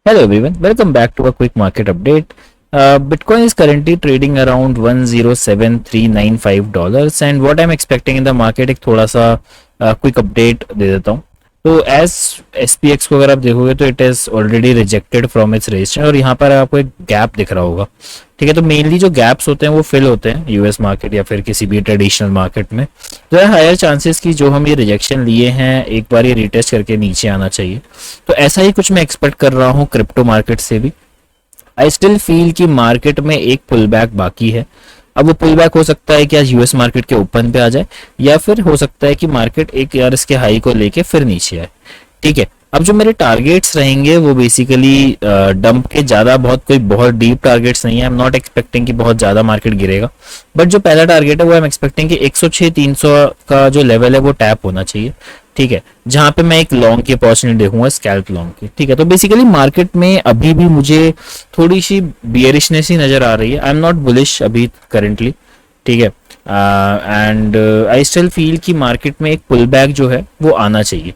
Hello everyone, welcome back to a quick market update. Bitcoin is currently trading around $107,395 and what I'm expecting in the market एक थोड़ा सा quick update दे देता हूँ. तो as SPX को अगर आप देखोगे तो it is already rejected from its registration और यहाँ पर आपको एक गैप दिख रहा होगा. ठीक है, तो मेनली जो गैप्स होते हैं वो फिल होते हैं यूएस मार्केट या फिर किसी भी ट्रेडिशनल मार्केट में. तो है हायर चांसेस की जो हम ये रिजेक्शन लिए हैं एक बार ये रिटेस्ट करके नीचे आना चाहिए. तो ऐसा ही कुछ मैं एक्सपेक्ट कर रहा हूँ क्रिप्टो मार्केट से भी. आई स्टिल फील कि मार्केट में एक पुल बैक बाकी है. अब वो पुल बैक हो सकता है कि आज यूएस मार्केट के ओपन पे आ जाए या फिर हो सकता है कि मार्केट एक यार इसके हाई को लेके फिर नीचे आए. ठीक है, अब जो मेरे टारगेट्स रहेंगे वो बेसिकली डंप के ज़्यादा कोई बहुत डीप टारगेट्स नहीं है. आई एम नॉट एक्सपेक्टिंग कि बहुत ज़्यादा मार्केट गिरेगा. बट जो पहला टारगेट है वो आई एम एक्सपेक्टिंग कि 106-300 का जो लेवल है वो टैप होना चाहिए. ठीक है, जहां पे मैं एक लॉन्ग की अपॉर्चुनिटी देखूंगा, स्कैल्प लॉन्ग की. ठीक है, तो बेसिकली मार्केट में अभी भी मुझे थोड़ी सी बियरिशनेस ही नजर आ रही है. आई एम नॉट बुलिश अभी करेंटली. ठीक है, एंड आई स्टिल फील कि मार्केट में एक पुल बैक जो है वो आना चाहिए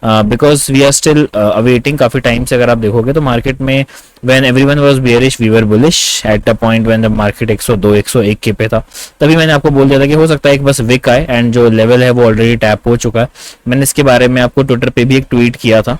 because we are still awaiting. काफी टाइम से अगर आप देखोगे तो मार्केट में when everyone was bearish we were bullish at a point when the market 102 101 के पे था. तभी मैंने आपको बोल दिया था कि हो सकता है एक बस विक आए एंड जो लेवल है वो ऑलरेडी टैप हो चुका है. मैंने इसके बारे में आपको ट्विटर पे भी एक ट्वीट किया था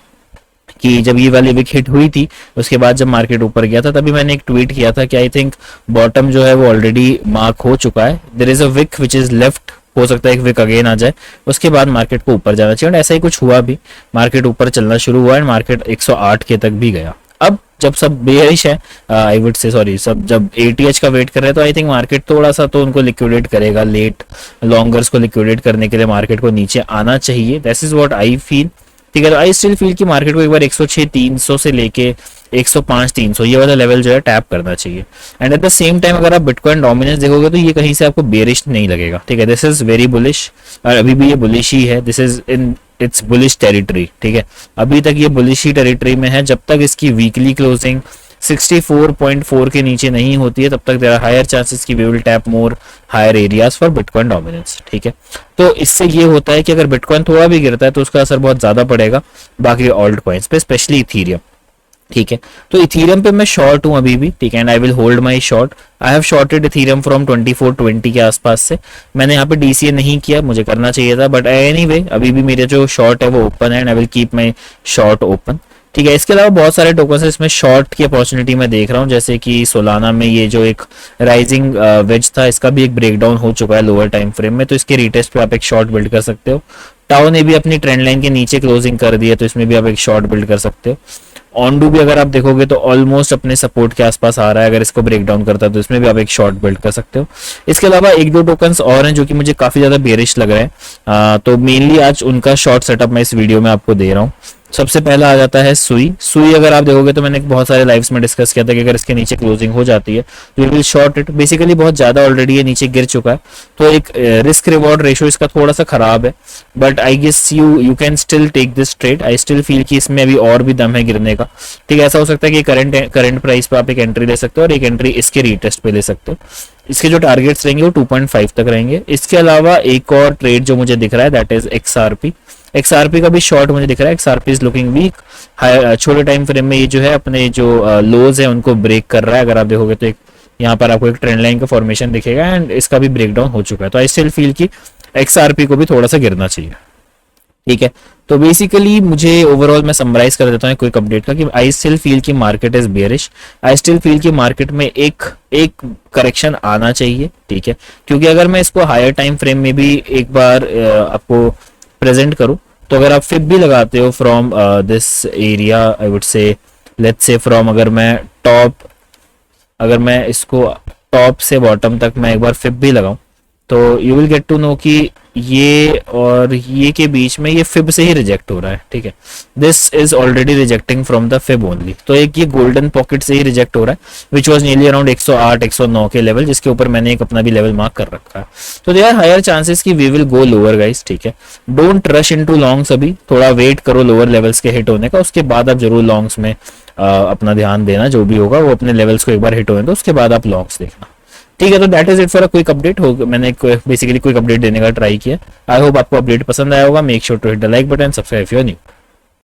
कि जब ये वाली विक हिट हुई थी उसके बाद जब मार्केट ऊपर गया था तभी मैंने एक ट्वीट किया था कि आई थिंक बॉटम जो है वो ऑलरेडी मार्क हो चुका है. There is a week which is left. हो सकता है एक विक अगेन आ जाए उसके बाद मार्केट को ऊपर जाना चाहिए. और ऐसा ही कुछ हुआ भी. मार्केट ऊपर चलना शुरू हुआ एंड मार्केट 108 के तक भी गया. अब जब सब बेयरिश है आई वुड से सॉरी सब जब ATH का वेट कर रहे हैं तो आई थिंक मार्केट थोड़ा सा तो उनको लिक्विडेट करेगा. लेट लॉन्गर्स को लिक्विडेट करने के लिए मार्केट को नीचे आना चाहिए. That is what I feel. ठीक है, तो आई स्टिल फील कि मार्केट को एक बार 106-300 से लेके 105-300 ये वाला लेवल जो है टैप करना चाहिए. And at the same time अगर आप बिटकॉइन डोमिनेंस देखोगे तो ये कहीं से आपको बेरिश नहीं लगेगा. ठीक है, दिस इज वेरी बुलिश और अभी भी ये बुलिश ही है. This is in its bullish territory. ठीक है, अभी तक ये बुलिश ही टेरिटरी में है. जब तक इसकी वीकली क्लोजिंग 64.4 के नीचे नहीं होती है तब तक देयर आर हायर चांसेस कि we will tap more higher areas for bitcoin dominance. ठीक है, तो इससे ये होता है कि अगर बिटकॉइन थोड़ा भी गिरता है तो उसका असर बहुत ज्यादा पड़ेगा बाकी ऑल्ट कॉइन्स पे, स्पेशली इथीरियम. ठीक है, तो इथीरियम पे मैं शॉर्ट हूं अभी भी. ठीक है, and I will hold my short. I have shorted Ethereum from 2420 के आसपास से. मैंने यहाँ पे DCA नहीं किया, मुझे करना चाहिए था. बट एनीवे अभी भी मेरे जो शॉर्ट है वो ओपन है and I will keep my short open. ठीक है, इसके अलावा बहुत सारे टोकन है इसमें शॉर्ट की अपॉर्चुनिटी मैं देख रहा हूँ. जैसे कि सोलाना में ये जो एक राइजिंग वेज था इसका भी एक ब्रेकडाउन हो चुका है लोअर टाइम फ्रेम में, तो इसके रिटेस्ट पे आप एक शॉर्ट बिल्ड कर सकते हो. टाउ ने भी अपनी ट्रेंड लाइन के नीचे क्लोजिंग कर दी है तो इसमें भी आप एक शॉर्ट बिल्ड कर सकते हो. ऑनडू भी अगर आप देखोगे तो ऑलमोस्ट अपने सपोर्ट के आसपास आ रहा है. अगर इसको ब्रेक डाउन करता है तो इसमें भी आप एक शॉर्ट बिल्ड कर सकते हो. इसके अलावा एक दो टोकन्स और हैं जो कि मुझे काफी ज्यादा बेरिश लग रहे हैं. तो मेनली आज उनका शॉर्ट सेटअप मैं इस वीडियो में आपको दे रहा हूँ. सबसे पहला आ जाता है सुई अगर आप देखोगे तो मैंने बहुत सारे लाइव्स में डिस्कस किया था कि अगर इसके नीचे क्लोजिंग हो जाती है तो विल शॉर्ट इट. बेसिकली बहुत ज्यादा ऑलरेडी ये नीचे गिर चुका है तो एक रिस्क रिवॉर्ड रेशियो इसका थोड़ा सा खराब है. But I guess you can still take this trade. I still feel कि इसमें अभी और भी दम है गिरने का. ठीक है, ऐसा हो सकता है कि करंट प्राइस पे आप एक एंट्री ले सकते हो और एक एंट्री इसके रीटेस्ट पे ले सकते हो. इसके जो टारगेट्स रहेंगे वो 2.5 तक रहेंगे. इसके अलावा एक और ट्रेड जो मुझे दिख रहा है दैट इज XRP का भी शॉर्ट मुझे दिख रहा है. XRP is looking weak. छोटे टाइम फ्रेम में ये जो है अपने जो लोज है उनको ब्रेक कर रहा है. अगर आप देखोगे तो एक यहाँ पर आपको एक ट्रेंड लाइन का फॉर्मेशन दिखेगा एंड इसका भी ब्रेकडाउन हो चुका है. तो आई स्टिल फील कि XRP को भी थोड़ा सा गिरना चाहिए. ठीक है, तो बेसिकली मुझे ओवरऑल मैं समराइज कर देता हूँ क्विक अपडेट का कि आई स्टिल फील कि market is bearish. I still feel कि मार्केट में एक करेक्शन आना चाहिए. ठीक है, क्योंकि अगर मैं इसको हायर टाइम फ्रेम में भी एक बार आपको प्रेजेंट करूं तो अगर आप फिब भी लगाते हो from this area I would say let's say from अगर मैं इसको टॉप से बॉटम तक मैं एक बार फिब भी लगाऊं तो you will get to know कि ये और ये के बीच में ये फिब से ही रिजेक्ट हो रहा है. ठीक है, this is already rejecting from the fib only. तो एक ये गोल्डन पॉकेट से ही रिजेक्ट हो रहा है विच वाज नियरली अराउंड 108 109 के लेवल जिसके ऊपर मैंने एक अपना भी लेवल मार्क कर रखा है. तो देयर आर हायर चांसेस कि we will go lower guys. ठीक है, डोंट रश इनटू लॉन्ग्स. अभी थोड़ा वेट करो लोअर लेवल्स के हिट होने का, उसके बाद आप जरूर लॉन्ग्स में अपना ध्यान देना. जो भी होगा वो अपने लेवल्स को एक बार हिट होने दो उसके बाद आप लॉन्ग्स देखना. ठीक है, तो that is it for a quick update. मैंने बेसिकली क्विक अपडेट देने का ट्राई किया. आई होप आपको अपडेट पसंद आया होगा. Make sure to hit the like button, subscribe if you are new.